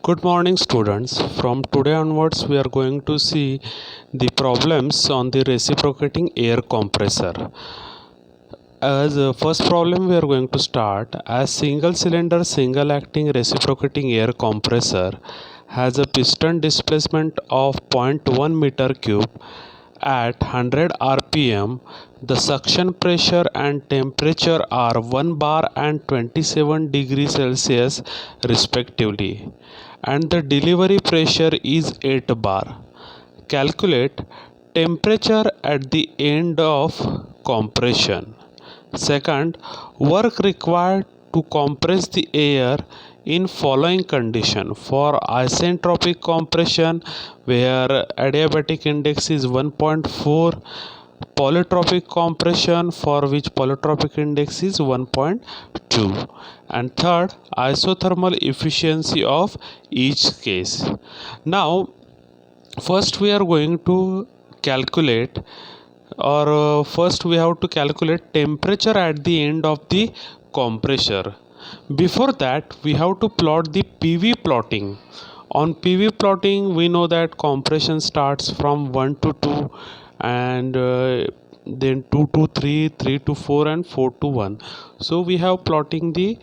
Good morning, students. From today onwards, we are going to see the problems on the reciprocating air compressor. As first problem, we are going to start as single cylinder, single acting reciprocating air compressor has a piston displacement of 0.1 meter cube at 100 rpm. The suction pressure and temperature are 1 bar and 27 degrees Celsius respectively, and the delivery pressure is 8 bar. Calculate temperature at the end of compression. Second, work required to compress the air in following condition. For isentropic compression, where adiabatic index is 1.4, polytropic compression, for which polytropic index is 1.2, and third, isothermal efficiency of each case. Now first we are going to calculate, first we have to calculate temperature at the end of the compressor. Before that, we have to plot the PV plotting. On PV plotting, we know that compression starts from 1 to 2, and then 2 to 3, 3 to 4, and 4 to 1. So we have plotting the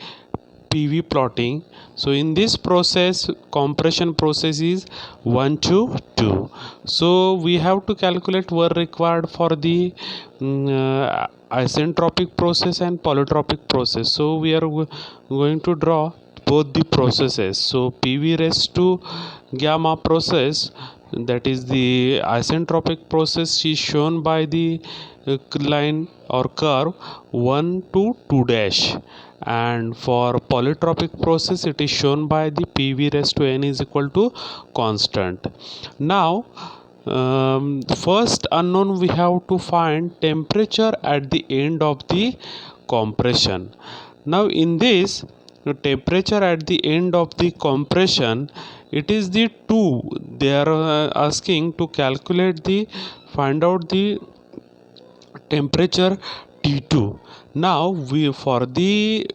PV plotting. So in this process, compression process is 1 to 2. So we have to calculate work required for the isentropic process and polytropic process. So we are going to draw both the processes. So PV raised to gamma process, that is the isentropic process, is shown by the line or curve 1 to 2 dash, and for polytropic process it is shown by the PV raised to n is equal to constant. Now first unknown, we have to find temperature at the end of the compression. Now in this temperature at the end of the compression, it is the 2. They are asking to calculate the find out the temperature T2. Now we, for the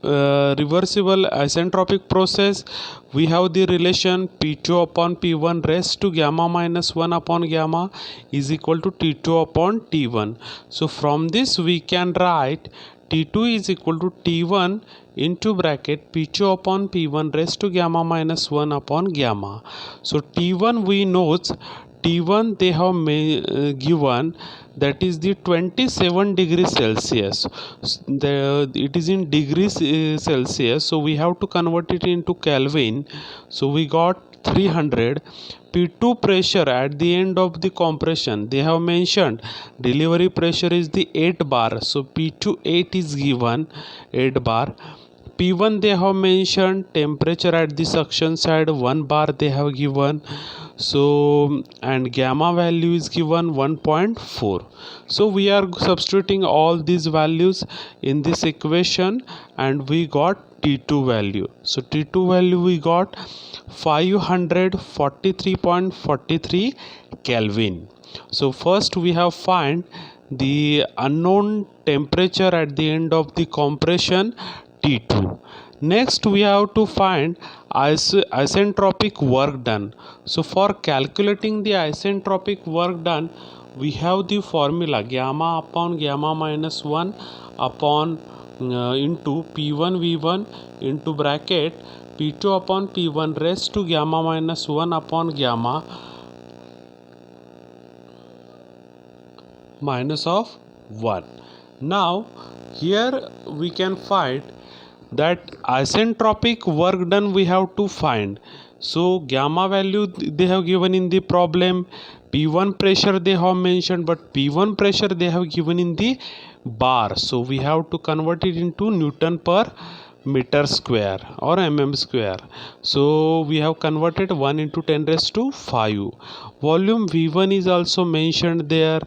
reversible isentropic process, we have the relation P2 upon P1 raised to gamma minus 1 upon gamma is equal to T2 upon T1. So from this we can write T2 is equal to T1 into bracket P2 upon P1 raised to gamma minus 1 upon gamma. So T1 we know, T1 they have given, that is the 27 degrees Celsius. It is in degrees Celsius, so we have to convert it into Kelvin. So we got 300. P2 pressure at the end of the compression, they have mentioned delivery pressure is the 8 bar. So P2 8 is given, 8 bar. P1 they have mentioned temperature at the suction side 1 bar they have given. So and gamma value is given 1.4. So we are substituting all these values in this equation and we got T2 value. So T2 value we got 543.43 Kelvin. So first we have find the unknown temperature at the end of the compression T2. Next we have to find isentropic work done. So for calculating the isentropic work done, we have the formula gamma upon gamma minus 1 upon into P1 V1 into bracket P2 upon P1 raised to gamma minus 1 upon gamma minus of 1. Now here we can find that isentropic work done we have to find. So gamma value they have given in the problem, P1 pressure they have mentioned, but P1 pressure they have given in the bar. So we have to convert it into Newton per meter square or mm square. So we have converted 1 into 10 raised to 5. Volume V1 is also mentioned there.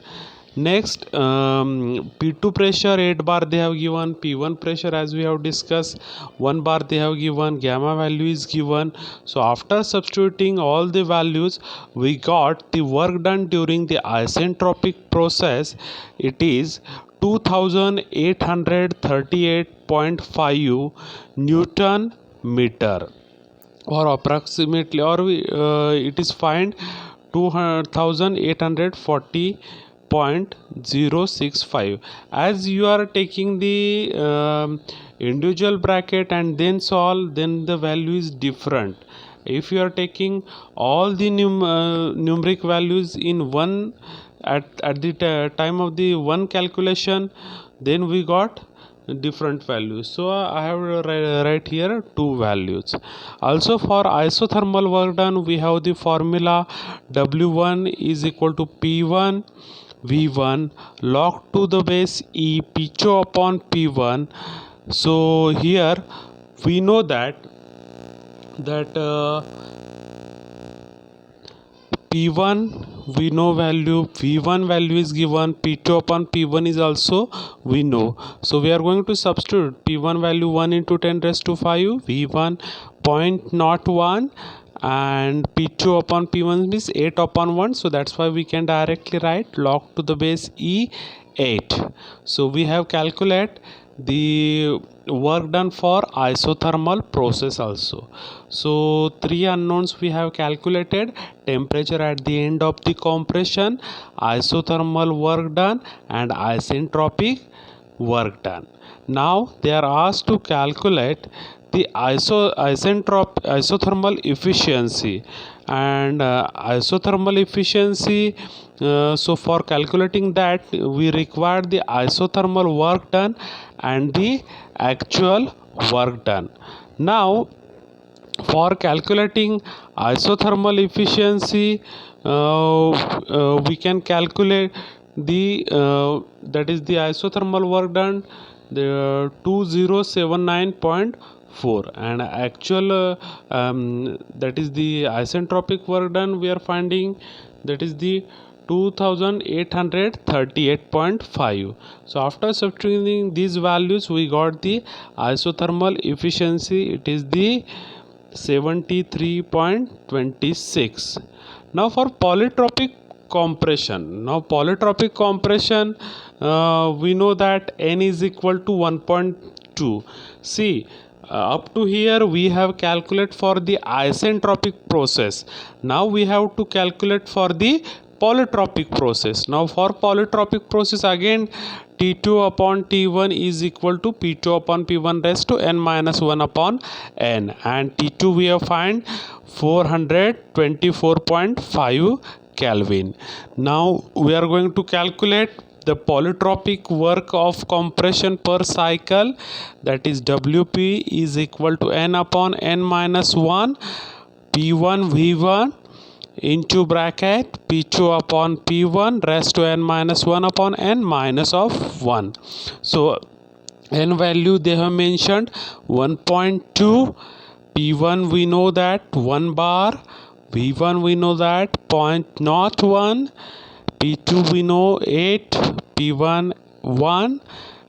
Next P2 pressure 8 bar they have given, P1 pressure as we have discussed 1 bar they have given, gamma value is given. So after substituting all the values, we got the work done during the isentropic process. It is 2838.5 Newton meter. or approximately, or it is find 2840.065. as you are taking the individual bracket and then solve, then the value is different. If you are taking all the numeric values in one at the time of the one calculation, then we got different values. So I have write here two values. Also for isothermal work done, we have the formula W1 is equal to P1 V1 log to the base E Pho upon P1. So here we know that P1 we know value, V1 value is given, P2 upon P1 is also we know. So we are going to substitute P1 value 1 into 10 raised to 5, V1 0.01, and P2 upon P1 means 8 upon 1. So that's why we can directly write log to the base E 8. So we have calculate the work done for isothermal process also. So three unknowns we have calculated: temperature at the end of the compression, isothermal work done, and isentropic work done. Now they are asked to calculate the isothermal efficiency, and isothermal efficiency, so for calculating that we require the isothermal work done and the actual work done. Now for calculating isothermal efficiency, we can calculate the that is the isothermal work done, the 2079.4, and actual that is the isentropic work done we are finding, that is the 2838.5. So after subtracting these values we got the isothermal efficiency, it is the 73.26. now for polytropic compression, we know that n is equal to 1.2. see, up to here we have calculate for the isentropic process. Now we have to calculate for the polytropic process. Now for polytropic process, again T2 upon T1 is equal to P2 upon P1 raised to n minus 1 upon n, and T2 we have find 424.5 Kelvin. Now we are going to calculate the polytropic work of compression per cycle, that is WP is equal to n upon n minus 1 P1 V1 into bracket P2 upon P1 raised to n minus 1 upon n minus of 1. So n value they have mentioned 1.2, P1 we know that 1 bar, V1 we know that 0.01, P2 we know 8, P1 1,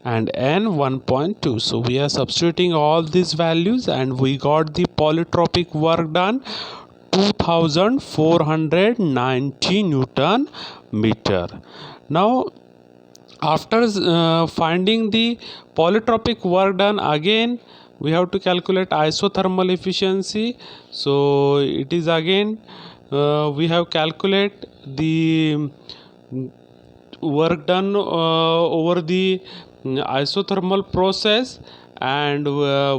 and n 1.2. so we are substituting all these values and we got the polytropic work done 2490 Newton meter. Now after finding the polytropic work done, again we have to calculate isothermal efficiency. So it is again we have calculate the work done over the isothermal process, and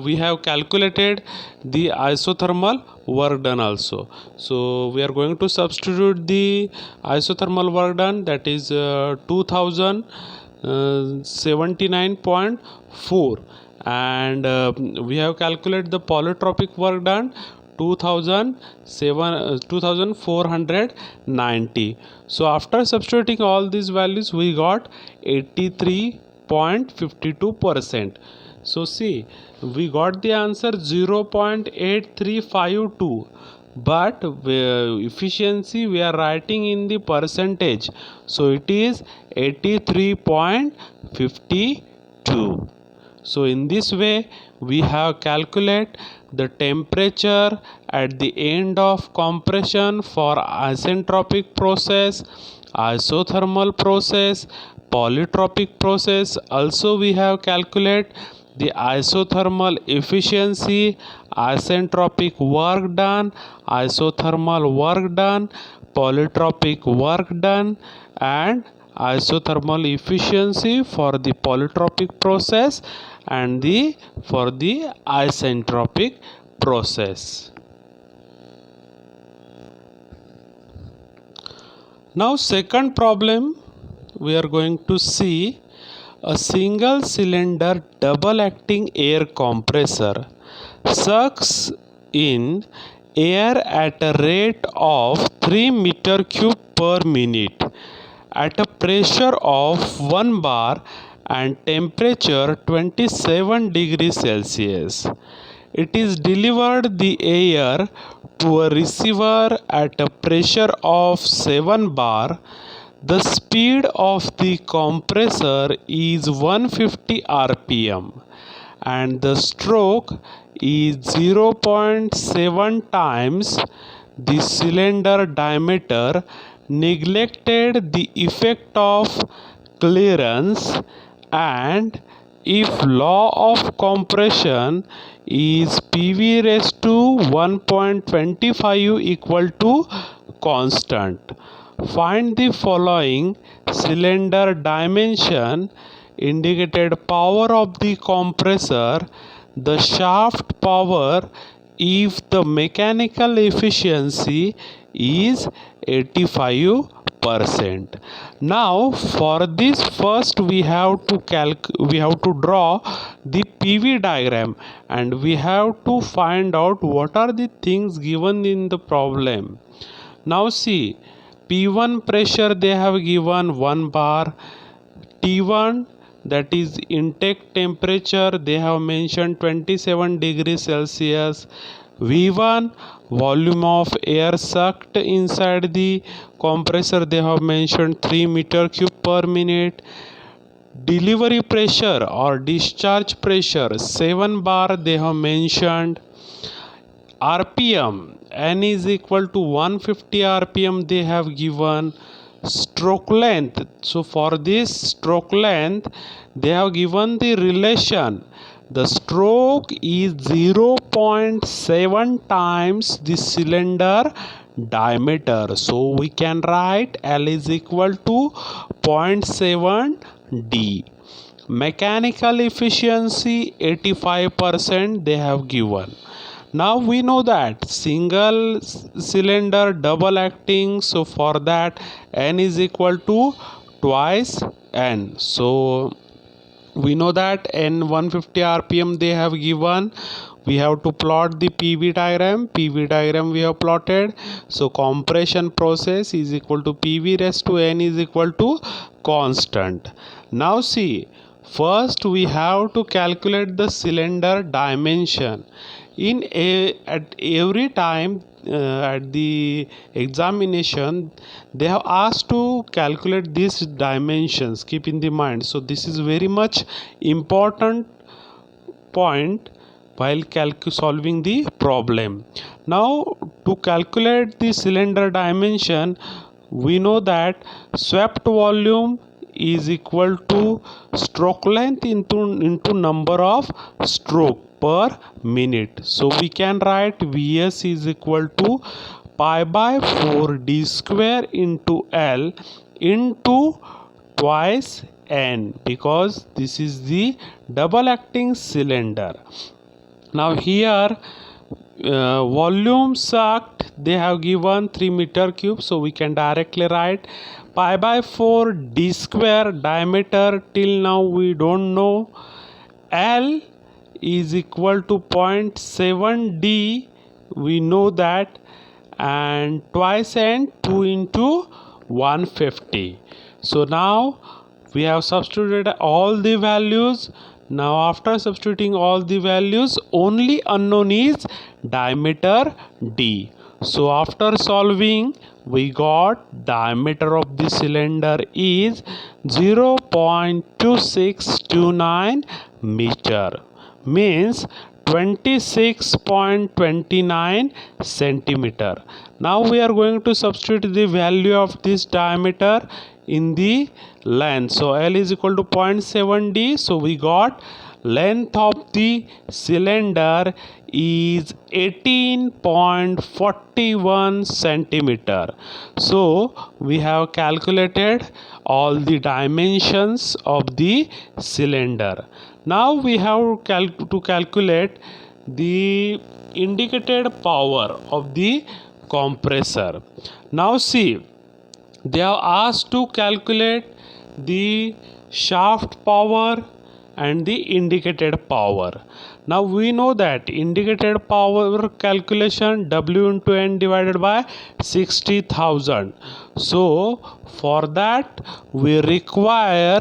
we have calculated the isothermal work done also. So we are going to substitute the isothermal work done, that is 2079.4, and we have calculated the polytropic work done 2490. so after substituting all these values we got 83.52%. so see, we got the answer 0.8352, but efficiency we are writing in the percentage, so it is 83.52. so in this way we have calculate the temperature at the end of compression for isentropic process, isothermal process, polytropic process. Also we have calculate the isothermal efficiency, isentropic work done, isothermal work done, polytropic work done, and isothermal efficiency for the polytropic process and for the isentropic process. Now second problem we are going to see a single cylinder double acting air compressor sucks in air at a rate of 3 meter cube per minute at a pressure of 1 bar and temperature 27 degrees Celsius. It is delivered the air to a receiver at a pressure of 7 bar. The speed of the compressor is 150 rpm and the stroke is 0.7 times the cylinder diameter. Neglected the effect of clearance, and if law of compression is PV raised to 1.25 equal to constant. Find the following cylinder dimension, indicated power of the compressor, the shaft power if the mechanical efficiency is 85%. Now for this, first we have to draw the PV diagram and we have to find out what are the things given in the problem. Now see, P1 pressure they have given 1 bar, T1 that is intake temperature they have mentioned 27 degrees Celsius, V1 volume of air sucked inside the compressor they have mentioned 3 meter cube per minute, delivery pressure or discharge pressure 7 bar they have mentioned, RPM n is equal to 150 rpm they have given, stroke length, so for this stroke length they have given the relation, the stroke is 0.7 times the cylinder diameter, so we can write L is equal to 0.7 D. Mechanical efficiency 85% they have given. Now we know that single cylinder double acting, so for that n is equal to twice n, so we know that n 150 rpm they have given. We have to plot the PV diagram we have plotted, so compression process is equal to PV raised to n is equal to constant. Now see, first we have to calculate the cylinder dimension. At every time at the examination they have asked to calculate these dimensions, keep in the mind, so this is very much important point while solving the problem. Now to calculate the cylinder dimension, we know that swept volume is equal to stroke length into number of stroke per minute, so we can write Vs is equal to pi by 4 d square into L into twice n, because this is the double acting cylinder. Now here volume sucked they have given 3 meter cube, so we can directly write pi by 4 d square, diameter till now we don't know, L is equal to 0.7 D, we know that, and twice n 2 into 150. So now we have substituted all the values. Now after substituting all the values, only unknown is diameter D. So after solving, we got diameter of the cylinder is 0.2629 meter, means 26.29 centimeter. Now we are going to substitute the value of this diameter in the length. So L is equal to 0.7 D. So we got length of the cylinder is 18.41 centimeter. So we have calculated all the dimensions of the cylinder. Now we have to calculate the indicated power of the compressor. Now see, they have asked to calculate the shaft power and the indicated power. Now we know that indicated power calculation W into N divided by 60,000. So for that we require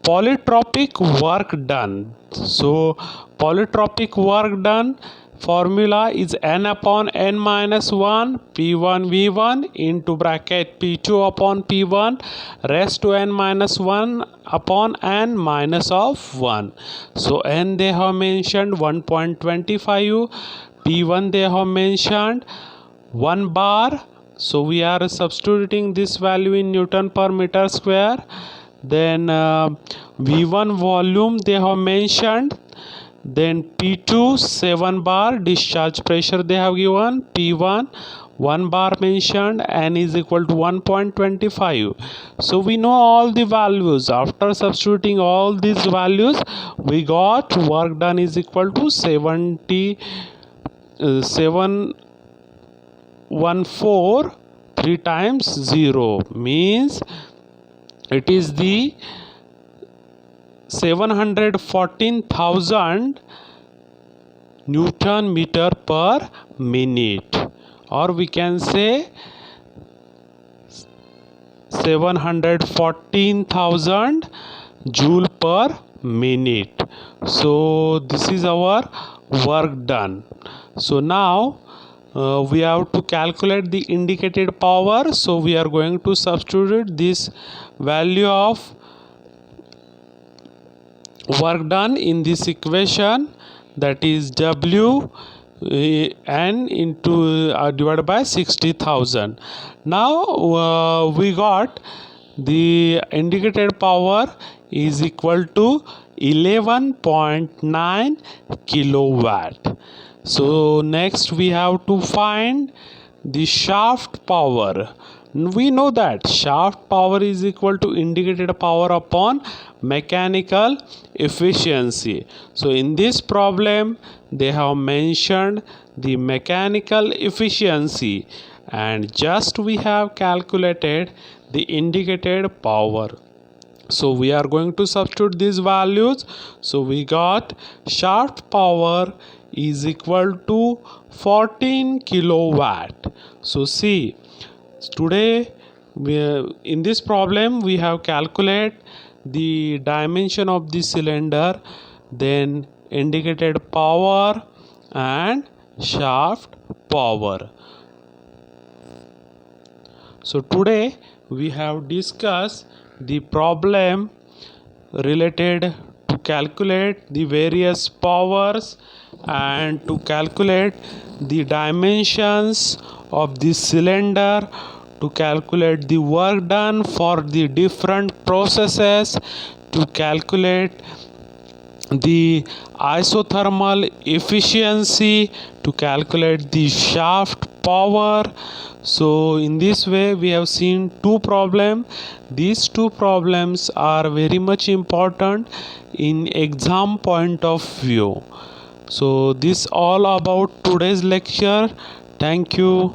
polytropic work done. So polytropic work done formula is N upon N minus 1 P1 V1 into bracket P2 upon P1 raised to N minus 1 upon N minus of 1. So N they have mentioned 1.25, P1 they have mentioned 1 bar. So we are substituting this value in Newton per meter square. Then V1 volume they have mentioned. Then P2 7 bar discharge pressure they have given, P1 1 bar mentioned, N is equal to 1.25. So we know all the values. After substituting all these values, we got work done is equal to 714 3 times 0 means it is the 714,000 Newton meter per minute, or we can say 714,000 joule per minute. So this is our work done. So now we have to calculate the indicated power. So we are going to substitute this value of work done in this equation, that is W N into divided by 60,000. Now we got the indicated power is equal to 11.9 kilowatt. So next we have to find the shaft power. We know that shaft power is equal to indicated power upon mechanical efficiency. So in this problem they have mentioned the mechanical efficiency and just we have calculated the indicated power. So we are going to substitute these values. So we got shaft power is equal to 14 kilowatt. So see, today in this problem we have calculated the dimension of the cylinder, then indicated power and shaft power. So today we have discussed the problem related to calculate the various powers and to calculate the dimensions of the cylinder, to calculate the work done for the different processes, to calculate the isothermal efficiency, to calculate the shaft power. So in this way we have seen two problems. These two problems are very much important in exam point of view. So this all about today's lecture. Thank you.